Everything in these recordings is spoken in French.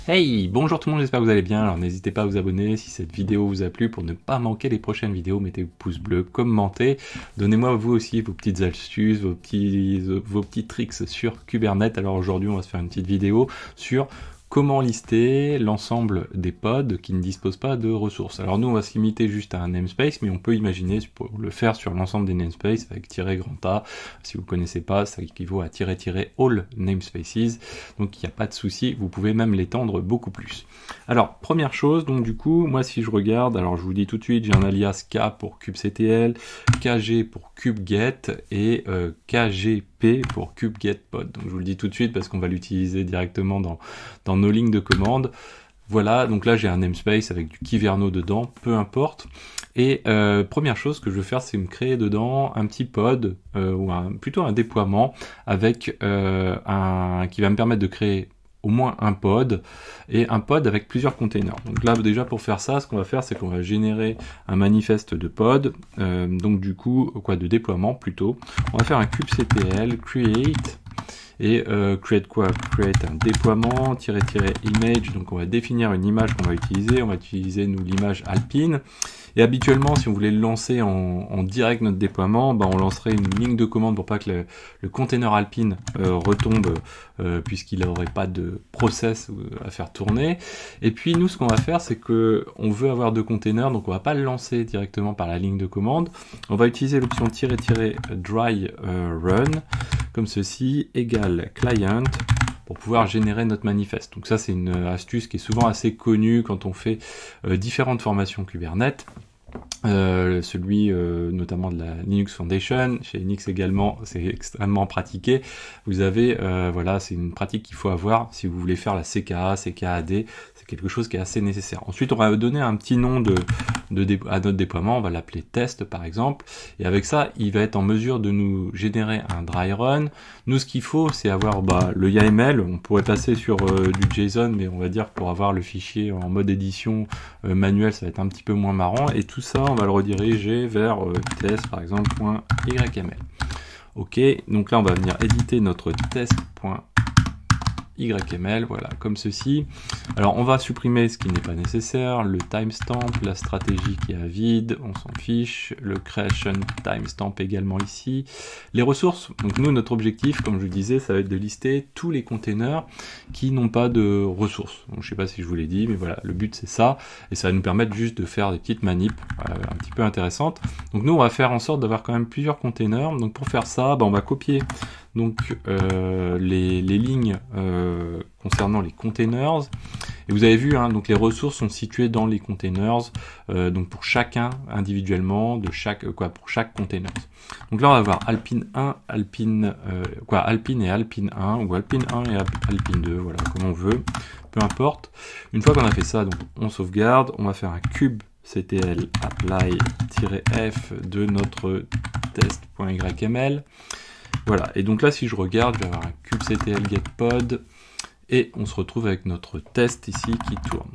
Hey, bonjour tout le monde, j'espère que vous allez bien. Alors n'hésitez pas à vous abonner si cette vidéo vous a plu pour ne pas manquer les prochaines vidéos. Mettez pouce bleu, commentez, donnez-moi vous aussi vos petites astuces, vos petits tricks sur Kubernetes. Alors aujourd'hui on va se faire une petite vidéo sur comment lister l'ensemble des pods qui ne disposent pas de ressources. Alors nous on va se limiter juste à un namespace, mais on peut imaginer pour le faire sur l'ensemble des namespaces avec -A. Si vous ne connaissez pas, ça équivaut à -all namespaces. Donc il n'y a pas de souci, vous pouvez même l'étendre beaucoup plus. Alors première chose, donc du coup, moi si je regarde, alors je vous dis tout de suite, j'ai un alias K pour kubectl, KG pour kubeget et KGP pour kubegetpod. Donc je vous le dis tout de suite parce qu'on va l'utiliser directement dans nos lignes de commande. Voilà, donc là j'ai un namespace avec du Kyverno dedans, peu importe. Et première chose que je vais faire, c'est me créer dedans un petit pod, ou plutôt un déploiement, avec qui va me permettre de créer au moins un pod, et un pod avec plusieurs containers. Donc là déjà pour faire ça, ce qu'on va faire, c'est qu'on va générer un manifeste de pod, donc du coup, de déploiement plutôt. On va faire un kubectl create, et create quoi? Create un déploiement, --image, donc on va définir une image qu'on va utiliser, on va utiliser nous l'image Alpine, et habituellement si on voulait le lancer en direct notre déploiement, on lancerait une ligne de commande pour pas que le container Alpine retombe, puisqu'il n'aurait pas de process à faire tourner. Et puis nous ce qu'on va faire, c'est que on veut avoir deux containers, donc on va pas le lancer directement par la ligne de commande, on va utiliser l'option --dry run, comme ceci, égale client, pour pouvoir générer notre manifeste. Donc ça c'est une astuce qui est souvent assez connue quand on fait différentes formations Kubernetes. Celui notamment de la Linux Foundation, chez Linux également, c'est extrêmement pratiqué. Vous avez, voilà, c'est une pratique qu'il faut avoir si vous voulez faire la CKA, CKAD, c'est quelque chose qui est assez nécessaire. Ensuite, on va donner un petit nom à notre déploiement, on va l'appeler test par exemple, et avec ça, il va être en mesure de nous générer un dry run. Nous, ce qu'il faut, c'est avoir le YAML, on pourrait passer sur du JSON, mais on va dire pour avoir le fichier en mode édition manuel, ça va être un petit peu moins marrant, et tout ça, on va le rediriger vers test par exemple .yml. Ok, donc là on va venir éditer notre test.yml, voilà, comme ceci. Alors on va supprimer ce qui n'est pas nécessaire, le timestamp, la stratégie qui est à vide, on s'en fiche, le creation timestamp également ici, les ressources. Donc nous, notre objectif, comme je vous disais, ça va être de lister tous les containers qui n'ont pas de ressources. Donc, je sais pas si je vous l'ai dit, mais voilà, le but c'est ça, et ça va nous permettre juste de faire des petites manips un petit peu intéressantes. Donc nous, on va faire en sorte d'avoir quand même plusieurs containers. Donc pour faire ça, on va copier donc les lignes concernant les containers, et vous avez vu, donc les ressources sont situées dans les containers, donc pour chacun individuellement pour chaque container. Donc là on va avoir Alpine 1, Alpine et Alpine 1, ou Alpine 1 et Alpine 2, voilà, comme on veut, peu importe. Une fois qu'on a fait ça, donc on sauvegarde, on va faire un kubectl apply-f de notre test.yml. Voilà, et donc là si je regarde, je vais avoir un kubectl getPod, et on se retrouve avec notre test ici qui tourne.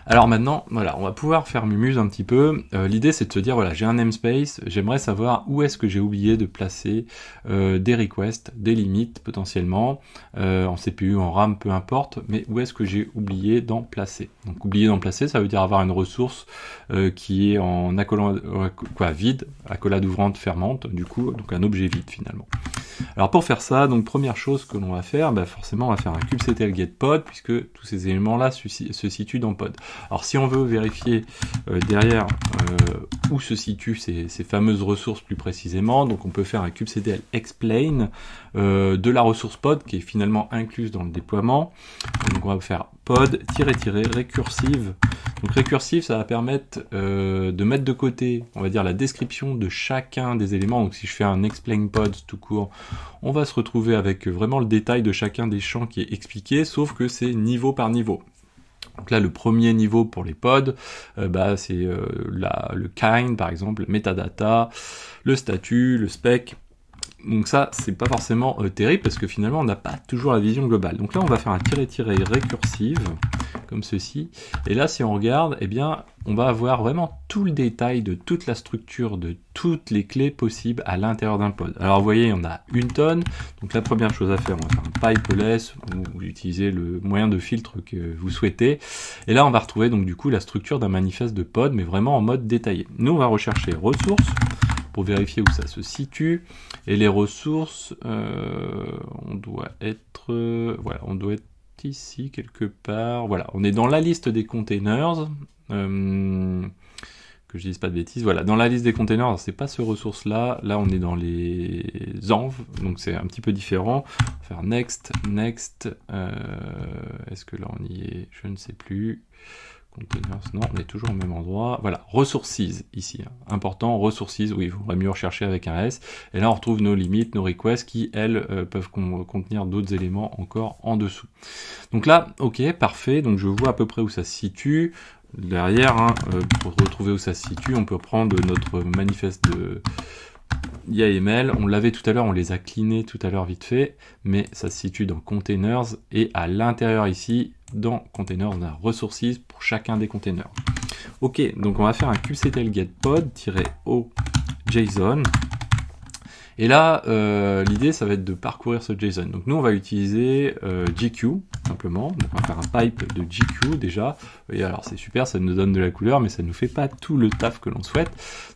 Alors maintenant, voilà, on va pouvoir faire mumuse un petit peu. L'idée c'est de se dire, voilà, j'ai un namespace, j'aimerais savoir où est-ce que j'ai oublié de placer des requests, des limites potentiellement, en CPU, en RAM, peu importe, mais où est-ce que j'ai oublié d'en placer. Donc oublier d'en placer, ça veut dire avoir une ressource qui est en accolade, vide, accolade ouvrante fermante, du coup, donc un objet vide finalement. Alors pour faire ça, donc première chose que l'on va faire, forcément on va faire un kubectl getPod, puisque tous ces éléments-là se situent dans pod. Alors si on veut vérifier derrière où se situent ces fameuses ressources plus précisément, donc on peut faire un kubectl explain de la ressource pod qui est finalement incluse dans le déploiement. Donc on va faire pod -recursive. Donc recursive, ça va permettre de mettre de côté, on va dire, la description de chacun des éléments. Donc si je fais un explain pod tout court, on va se retrouver avec vraiment le détail de chacun des champs qui est expliqué, sauf que c'est niveau par niveau. Donc là, le premier niveau pour les pods, c'est le kind, par exemple, le metadata, le statut, le spec. Donc ça, c'est pas forcément terrible, parce que finalement, on n'a pas toujours la vision globale. Donc là, on va faire un tiret-tiret récursive, comme ceci. Et là, si on regarde, eh bien, on va avoir vraiment tout le détail de toute la structure, de toutes les clés possibles à l'intérieur d'un pod. Alors, vous voyez, on a une tonne. Donc la première chose à faire, on va faire un pipeless, ou vous utilisez le moyen de filtre que vous souhaitez. Et là, on va retrouver donc du coup la structure d'un manifeste de pod, mais vraiment en mode détaillé. Nous, on va rechercher ressources, pour vérifier où ça se situe, et les ressources, on doit être ici quelque part. Voilà, on est dans la liste des containers, que je dise pas de bêtises. Voilà, dans la liste des containers, c'est pas ce ressource là on est dans les env, donc c'est un petit peu différent. On va faire next, est-ce que là on y est? Je ne sais plus. Containers, non, on est toujours au même endroit. Voilà, resources ici, important, resources, oui, il faudrait mieux rechercher avec un S. Et là, on retrouve nos limites, nos requests qui, elles, peuvent contenir d'autres éléments encore en dessous. Donc là, ok, parfait, donc je vois à peu près où ça se situe. Derrière, pour retrouver où ça se situe, on peut prendre notre manifeste de YAML, on l'avait tout à l'heure, on les a cleanés tout à l'heure vite fait, mais ça se situe dans Containers, et à l'intérieur ici, dans Containers, on a Resources pour chacun des containers. Ok, donc on va faire un kubectl getPod-o JSON, et là, l'idée, ça va être de parcourir ce JSON. Donc nous, on va utiliser GQ, simplement. Donc on va faire un pipe de GQ déjà. Et alors c'est super, ça nous donne de la couleur, mais ça ne nous fait pas tout le taf que l'on souhaite.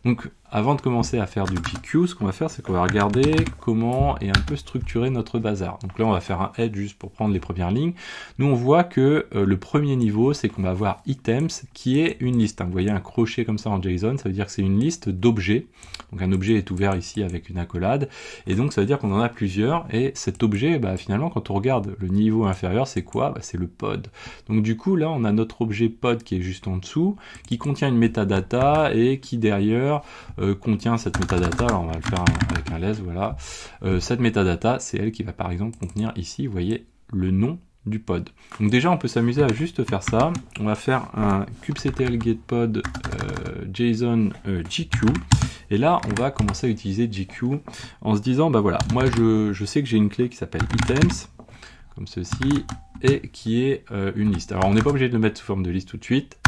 Donc avant de commencer à faire du GQ, ce qu'on va faire, c'est qu'on va regarder comment est un peu structuré notre bazar. Donc là, on va faire un head juste pour prendre les premières lignes. Nous, on voit que le premier niveau, c'est qu'on va avoir items, qui est une liste. Vous voyez un crochet comme ça en JSON, ça veut dire que c'est une liste d'objets. Donc un objet est ouvert ici avec une accolade, et donc ça veut dire qu'on en a plusieurs, et cet objet, finalement, quand on regarde le niveau inférieur, c'est quoi? C'est le pod. Donc du coup, là, on a notre objet pod qui est juste en dessous, qui contient une metadata, et qui derrière contient cette metadata. Alors on va le faire avec un less, voilà. Cette metadata, c'est elle qui va par exemple contenir ici, vous voyez, le nom du pod. Donc déjà, on peut s'amuser à juste faire ça. On va faire un kubectl getPod JSON GQ. Et là, on va commencer à utiliser GQ en se disant, voilà, moi je sais que j'ai une clé qui s'appelle items, comme ceci, et qui est une liste. Alors on n'est pas obligé de le mettre sous forme de liste tout de suite.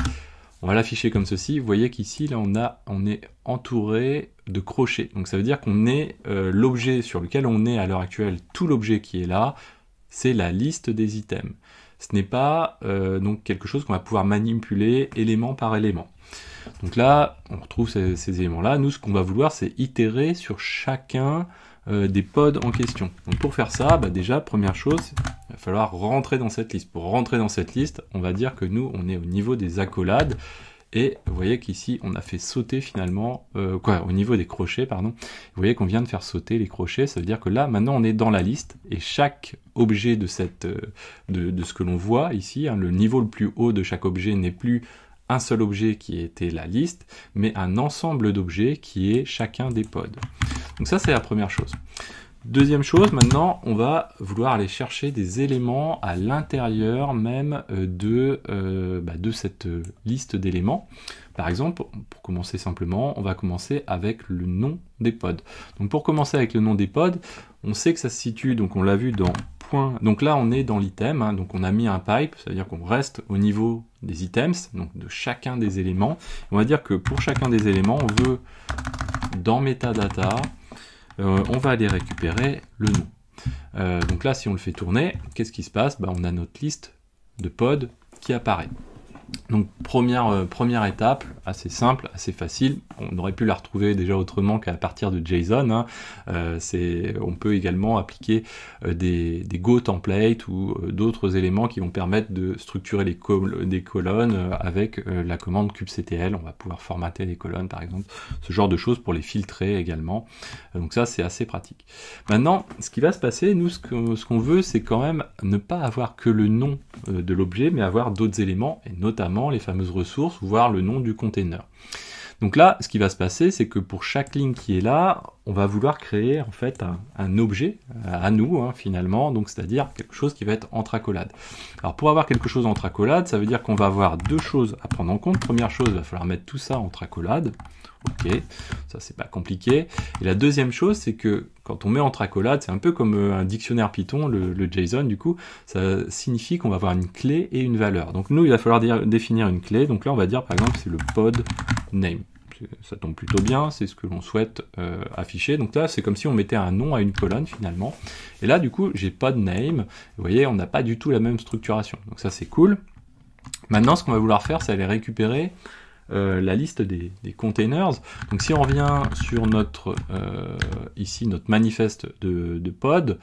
On va l'afficher comme ceci. Vous voyez qu'ici, là, on est entouré de crochets. Donc ça veut dire qu'on est l'objet sur lequel on est à l'heure actuelle, tout l'objet qui est là, c'est la liste des items. Ce n'est pas donc quelque chose qu'on va pouvoir manipuler élément par élément. Donc là, on retrouve ces éléments-là. Nous, ce qu'on va vouloir, c'est itérer sur chacun des pods en question. Donc pour faire ça, déjà, première chose, il va falloir rentrer dans cette liste. Pour rentrer dans cette liste, on va dire que nous, on est au niveau des accolades. Et vous voyez qu'ici, on a fait sauter finalement, au niveau des crochets, pardon. Vous voyez qu'on vient de faire sauter les crochets, ça veut dire que là, maintenant, on est dans la liste, et chaque objet de ce que l'on voit ici, le niveau le plus haut de chaque objet n'est plus un seul objet qui était la liste, mais un ensemble d'objets qui est chacun des pods. Donc ça, c'est la première chose. Deuxième chose, maintenant, on va vouloir aller chercher des éléments à l'intérieur même de cette liste d'éléments. Par exemple, pour commencer simplement, on va commencer avec le nom des pods. Donc pour commencer avec le nom des pods, on sait que ça se situe, donc on l'a vu dans point. Donc là, on est dans l'item, donc on a mis un pipe, c'est-à-dire qu'on reste au niveau des items, donc de chacun des éléments. On va dire que pour chacun des éléments, on veut, dans metadata, on va aller récupérer le nom. Donc là, si on le fait tourner, qu'est-ce qui se passe? On a notre liste de pods qui apparaît. Donc première étape, assez simple, assez facile. On aurait pu la retrouver déjà autrement qu'à partir de JSON. On peut également appliquer des Go templates ou d'autres éléments qui vont permettre de structurer des colonnes avec la commande kubectl. On va pouvoir formater les colonnes par exemple, ce genre de choses pour les filtrer également. Donc ça, c'est assez pratique. Maintenant, ce qui va se passer, nous, ce qu'on veut, c'est quand même ne pas avoir que le nom de l'objet, mais avoir d'autres éléments, et notamment les fameuses ressources, voire le nom du container. Donc là, ce qui va se passer, c'est que pour chaque ligne qui est là, on va vouloir créer en fait un objet à nous, hein, finalement, donc c'est-à-dire quelque chose qui va être entre accolades. Alors pour avoir quelque chose entre accolades, ça veut dire qu'on va avoir deux choses à prendre en compte. Première chose, il va falloir mettre tout ça entre accolades. Ok, ça c'est pas compliqué. Et la deuxième chose, c'est que quand on met entre accolades, c'est un peu comme un dictionnaire Python, le JSON, du coup, ça signifie qu'on va avoir une clé et une valeur. Donc nous, il va falloir définir une clé. Donc là, on va dire par exemple, c'est le pod name. Ça tombe plutôt bien, c'est ce que l'on souhaite afficher. Donc là, c'est comme si on mettait un nom à une colonne finalement. Et là, du coup, j'ai pod name. Vous voyez, on n'a pas du tout la même structuration. Donc ça, c'est cool. Maintenant, ce qu'on va vouloir faire, c'est aller récupérer la liste des containers. Donc si on revient sur notre ici notre manifeste de pod,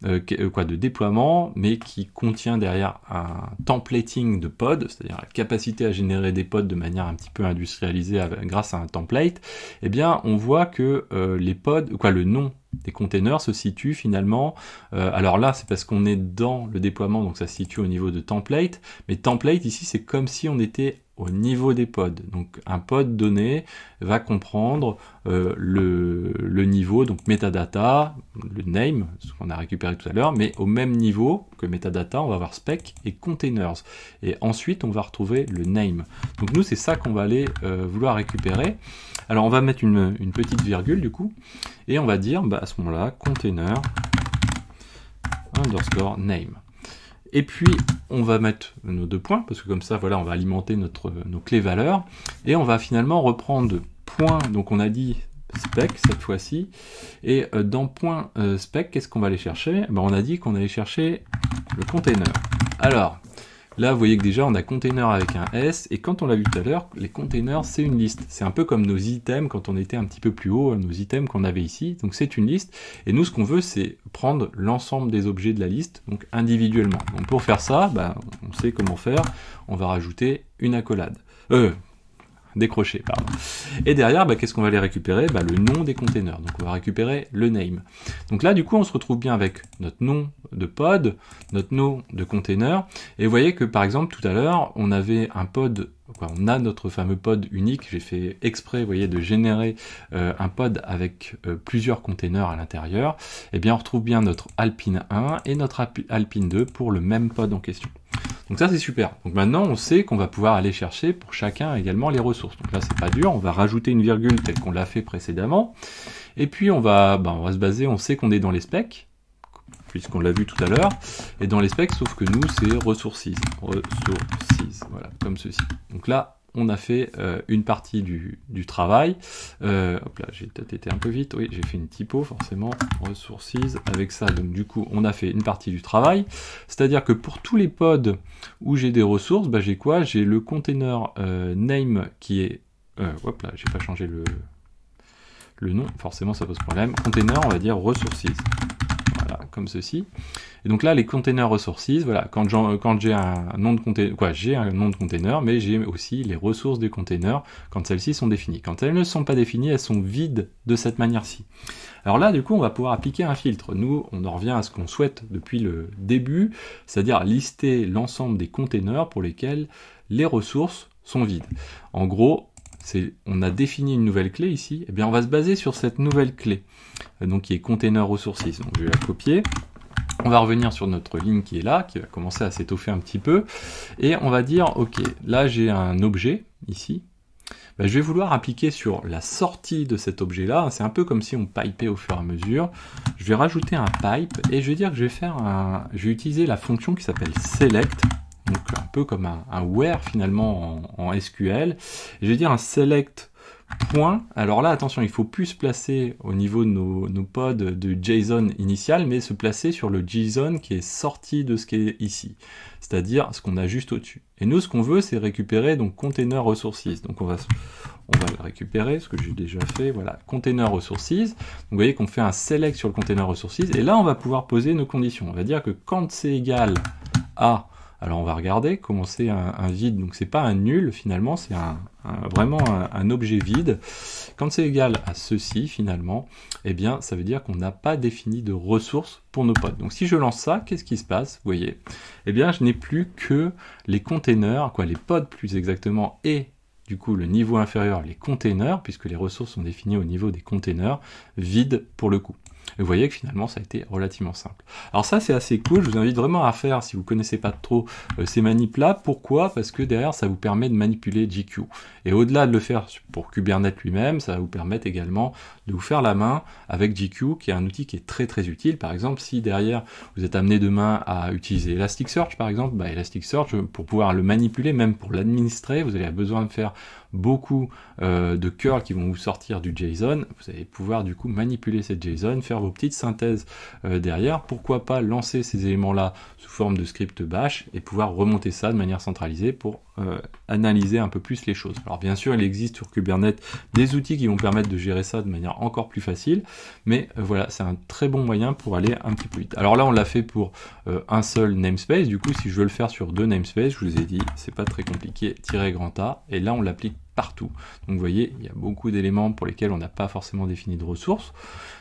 de déploiement, mais qui contient derrière un templating de pod, c'est-à-dire la capacité à générer des pods de manière un petit peu industrialisée grâce à un template, eh bien on voit que les pods, le nom des containers se situe finalement, alors là c'est parce qu'on est dans le déploiement, donc ça se situe au niveau de template, mais template ici c'est comme si on était au niveau des pods. Donc un pod donné va comprendre le niveau, donc metadata, le name, ce qu'on a récupéré tout à l'heure, mais au même niveau que metadata, on va avoir spec et containers. Et ensuite, on va retrouver le name. Donc nous, c'est ça qu'on va aller vouloir récupérer. Alors on va mettre une petite virgule du coup, et on va dire à ce moment-là, container underscore name. Et puis, on va mettre nos deux points, parce que comme ça, voilà, on va alimenter nos clés valeurs, et on va finalement reprendre point, donc on a dit spec cette fois-ci, et dans point spec, qu'est-ce qu'on va aller chercher? On a dit qu'on allait chercher le container. Alors, là, vous voyez que déjà, on a container avec un S, et quand on l'a vu tout à l'heure, les containers, c'est une liste. C'est un peu comme nos items quand on était un petit peu plus haut, nos items qu'on avait ici. Donc c'est une liste, et nous, ce qu'on veut, c'est prendre l'ensemble des objets de la liste, donc individuellement. Donc pour faire ça, on sait comment faire. On va rajouter une accolade. Décrocher, pardon. Et derrière, qu'est-ce qu'on va aller récupérer? Le nom des containers. Donc on va récupérer le name. Donc là, du coup, on se retrouve bien avec notre nom de pod, notre nom de container. Et vous voyez que, par exemple, tout à l'heure, on avait un pod, on a notre fameux pod unique. J'ai fait exprès, vous voyez, de générer un pod avec plusieurs containers à l'intérieur. Et bien, on retrouve bien notre Alpine 1 et notre Alpine 2 pour le même pod en question. Donc ça c'est super. Donc maintenant on sait qu'on va pouvoir aller chercher pour chacun également les ressources. Donc là c'est pas dur, on va rajouter une virgule telle qu'on l'a fait précédemment. Et puis on va se baser, on sait qu'on est dans les specs, puisqu'on l'a vu tout à l'heure. Et dans les specs, sauf que nous c'est resources. Voilà, comme ceci. Donc là on a fait une partie du travail. Hop là, j'ai peut-être été un peu vite. Oui, j'ai fait une typo, forcément. Resources, avec ça, donc du coup, on a fait une partie du travail. C'est-à-dire que pour tous les pods où j'ai des ressources, j'ai quoi? J'ai le container name qui est... hop là, j'ai pas changé le nom, forcément ça pose problème. Container, on va dire resources. Voilà, comme ceci. Et donc là, les containers resources, voilà, quand j'ai un nom de container, j'ai un nom de container, mais j'ai aussi les ressources des containers quand celles-ci sont définies. Quand elles ne sont pas définies, elles sont vides de cette manière-ci. Alors là, du coup, on va pouvoir appliquer un filtre. Nous, on en revient à ce qu'on souhaite depuis le début, c'est-à-dire lister l'ensemble des containers pour lesquels les ressources sont vides. En gros, on a défini une nouvelle clé ici, et bien on va se baser sur cette nouvelle clé, donc qui est container resources. Donc je vais la copier. On va revenir sur notre ligne qui est là, qui va commencer à s'étoffer un petit peu, et on va dire, ok, là j'ai un objet, ici, je vais vouloir appliquer sur la sortie de cet objet-là, c'est un peu comme si on pipait au fur et à mesure, je vais rajouter un pipe, et je vais dire que je vais utiliser la fonction qui s'appelle select, donc un peu comme un where finalement en SQL, et je vais dire un select point. Alors là, attention, il faut plus se placer au niveau de nos pods de JSON initial, mais se placer sur le JSON qui est sorti de ce qui est ici, c'est-à-dire ce qu'on a juste au-dessus. Et nous, ce qu'on veut, c'est récupérer donc container resources. Donc on va le récupérer, ce que j'ai déjà fait, voilà, container resources. Donc vous voyez qu'on fait un select sur le container resources, et là, on va pouvoir poser nos conditions. On va dire que quand c'est égal à... Alors on va regarder comment c'est un vide, donc c'est pas un nul finalement, c'est vraiment un objet vide. Quand c'est égal à ceci finalement, eh bien ça veut dire qu'on n'a pas défini de ressources pour nos pods. Donc si je lance ça, qu'est-ce qui se passe? Vous voyez, eh bien je n'ai plus que les containers, les pods plus exactement, et du coup le niveau inférieur, les containers, puisque les ressources sont définies au niveau des containers, vide pour le coup. Et vous voyez que finalement ça a été relativement simple. Alors ça c'est assez cool, je vous invite vraiment à faire si vous ne connaissez pas trop ces manips là. Pourquoi? Parce que derrière ça vous permet de manipuler GQ. Et au-delà de le faire pour Kubernetes lui-même, ça va vous permettre également de vous faire la main avec GQ, qui est un outil qui est très très utile. Par exemple, si derrière vous êtes amené demain à utiliser Elasticsearch par exemple, Elasticsearch, pour pouvoir le manipuler, même pour l'administrer, vous allez avoir besoin de faire beaucoup de curls qui vont vous sortir du JSON. Vous allez pouvoir du coup manipuler cette JSON, faire vos petites synthèses derrière. Pourquoi pas lancer ces éléments-là sous forme de script bash et pouvoir remonter ça de manière centralisée pour analyser un peu plus les choses. Alors bien sûr, il existe sur Kubernetes des outils qui vont permettre de gérer ça de manière encore plus facile, mais voilà, c'est un très bon moyen pour aller un petit peu vite. Alors là, on l'a fait pour un seul namespace. Du coup, si je veux le faire sur 2 namespaces, je vous ai dit, c'est pas très compliqué, grand A, et là, on l'applique partout. Donc vous voyez, il y a beaucoup d'éléments pour lesquels on n'a pas forcément défini de ressources,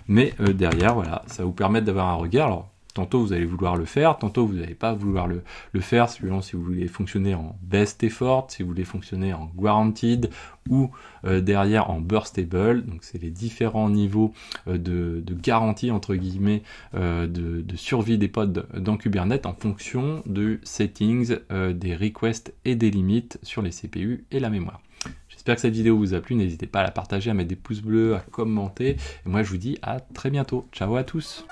mais derrière, voilà, ça va vous permettre d'avoir un regard. Alors, tantôt vous allez vouloir le faire, tantôt vous n'allez pas vouloir le faire, suivant si vous voulez fonctionner en best effort, si vous voulez fonctionner en guaranteed, ou derrière en burstable. Donc c'est les différents niveaux de garantie, entre guillemets, de survie des pods dans Kubernetes en fonction de settings, des requests et des limites sur les CPU et la mémoire. J'espère que cette vidéo vous a plu, n'hésitez pas à la partager, à mettre des pouces bleus, à commenter, et moi je vous dis à très bientôt. Ciao à tous.